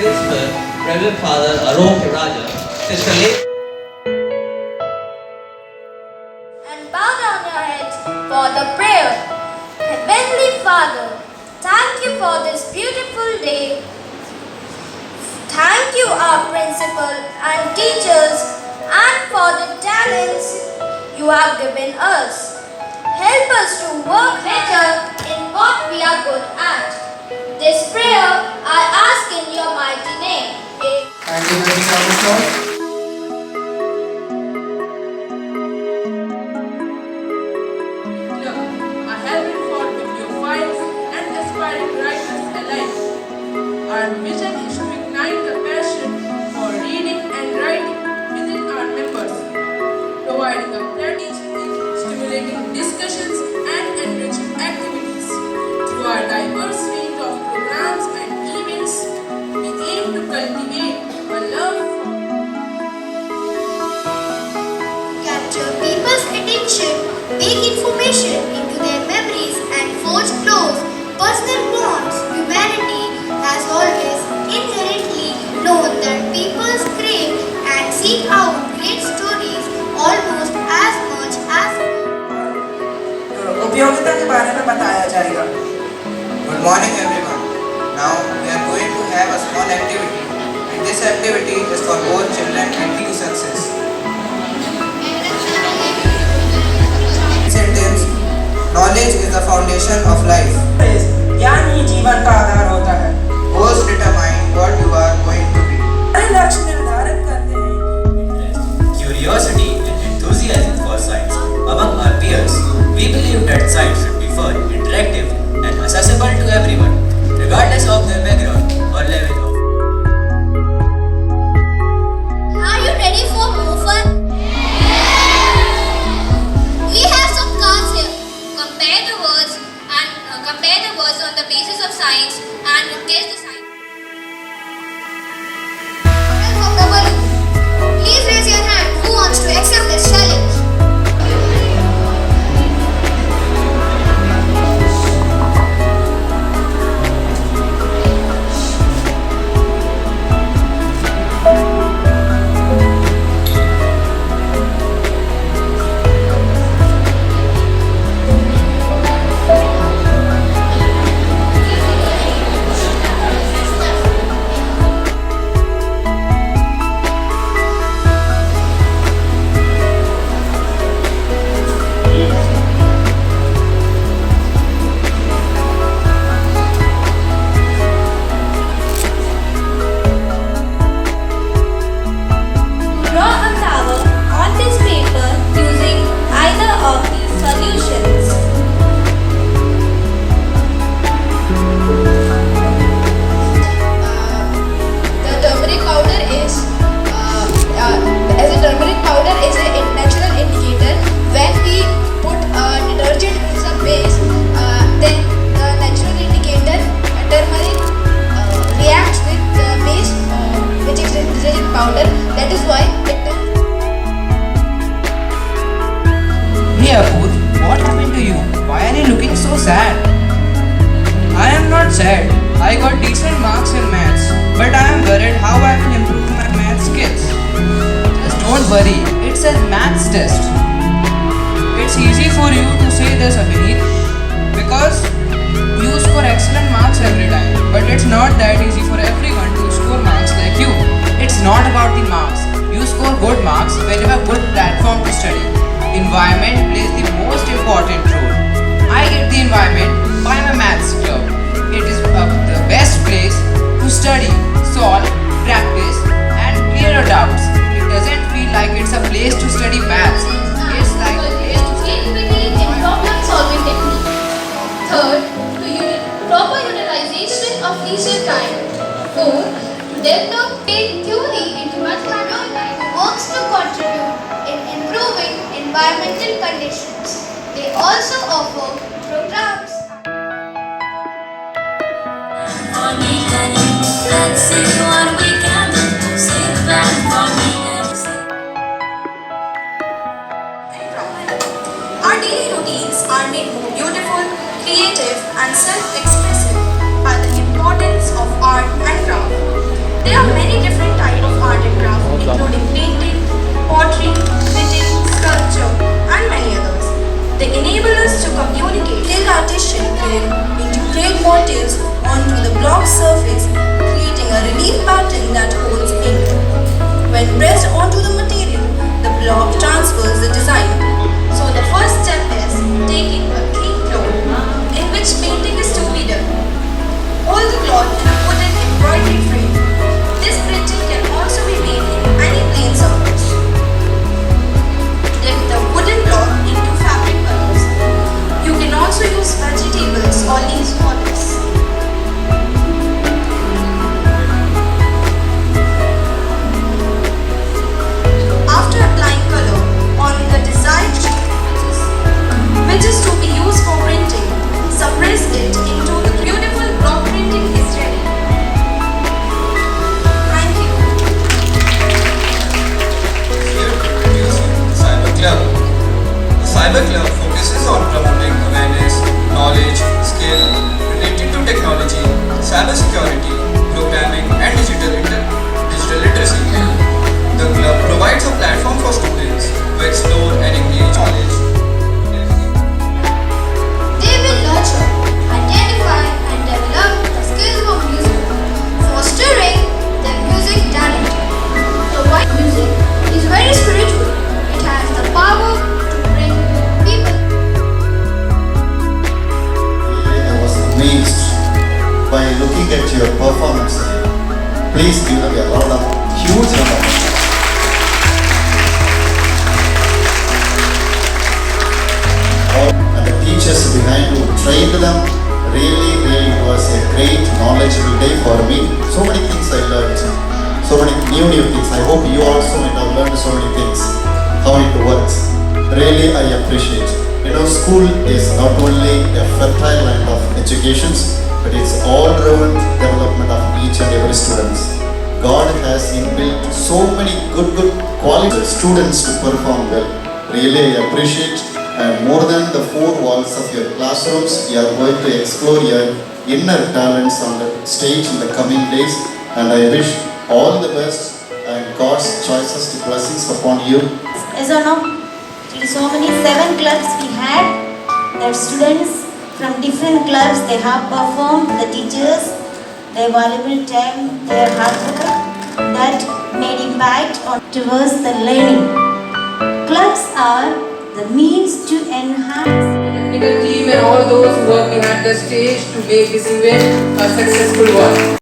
Principal, Reverend Father Arop Raja, Sister Lake. And bow down your heads for the prayer. Heavenly Father, thank you for this beautiful day. Thank you, our principal and teachers, and for the talents you have given us. Help us to work better in what we are good at. This prayer I ask in your mighty name. Thank you, Mrs. Officer. Look, I have been fought with your fights and aspiring writers alike. Our mission is to ignite the passion for reading and writing within our members, providing a platform, stimulating discussions and enriching activities. Through our diverse range of programs and events, we aim to cultivate a love for Capture people's attention, make information into their memories and forge close personal bonds. Humanity has always inherently known that people crave and seek out great stories almost as much as उपयोगिता के बारे में बताया जाएगा. Good morning everyone. Now we are going to have a small activity, and this activity is for both children and the success. Sentence: Knowledge is the foundation of life. ज्ञान ही जीवन का आधार होता है. Goals determine what you are going to be. लक्ष्य निर्धारित करते हैं. Curiosity and enthusiasm for science among our peers. We believe that science should be fun, interactive, and accessible to everyone, regardless of their background or level of. Are you ready for more fun? We have some cards here. Compare the words on the basis of science and guess the science. Please raise your hand. Who wants to accept this challenge? Draw a tower on this paper using either of these solutions. The turmeric powder is a natural indicator. When we put detergent as a base, then the natural indicator turmeric reacts with the base, which is detergent powder. That is why it turns. Hey Apur, what happened to you? Why are you looking so sad? I am not sad. I got decent marks in maths, but I am worried how I will improve my math skills. Just don't worry, it's a maths test. It's easy for you to say this, Abhineet, because you score excellent marks every time. But it's not that easy for everyone to score marks like you. It's not about the marks. You score good marks when you have good platform to study. Environment plays the most important role. I get the environment by my maths club. It is the best place to study, solve, practice and clear your doubts. It doesn't feel like it's a place to study maths. It's like a place to Creativity in problem solving technique. Third, proper utilization of leisure time. Fourth, develop theory into mathematics works to contribute in improving environmental conditions. They also offer programs. Let's see what we can do. Sing back for me. Our daily routines are made more beautiful, creative, and self-expressive by the importance of art and craft. materials onto the block surface, creating a relief pattern that holds ink. When pressed onto the material, the block transfers the design. So the first step is taking a clean cloth in which painting is to be done. Hold the cloth in a wooden embroidery frame. This printing can also be made in any plain surface. Dip the wooden block into fabric colors. You can also use vegetables or leaves for this. After applying color on the desired sheet, which is to be used for printing, suppress it into the beautiful block printing is ready. Thank you. Here to introduce you to the Cyber Club. The Cyber Club focuses on promoting awareness, knowledge, skill related to technology, cybersecurity, programming, and digital literacy. The club provides a platform for students to explore and engage knowledge. They will nurture, identify, and develop the skills of music, fostering their music talent. The white music is very spiritual. It has the power to bring people. I was amazed by looking at your performance. Please give them a round of huge round of applause. And the teachers behind who trained them, really it was a great knowledgeable day for me. So many things I learned, so many new things. I hope you also might have learned so many things, how it works. Really I appreciate. School is not only a fertile land of educations, but it's all-round development of each and every student. God has inbuilt so many good quality students to perform well. Really I appreciate. And more than the four walls of your classrooms, you are going to explore your inner talents on the stage in the coming days. And I wish all the best and God's choicest blessings upon you. Yes or no? So many 7 clubs we had. The students from different clubs, they have performed, the teachers, their valuable time, their hard work, that made impact towards the learning. Clubs are the means to enhance Technical team and all those who work behind the stage to make this event a successful one.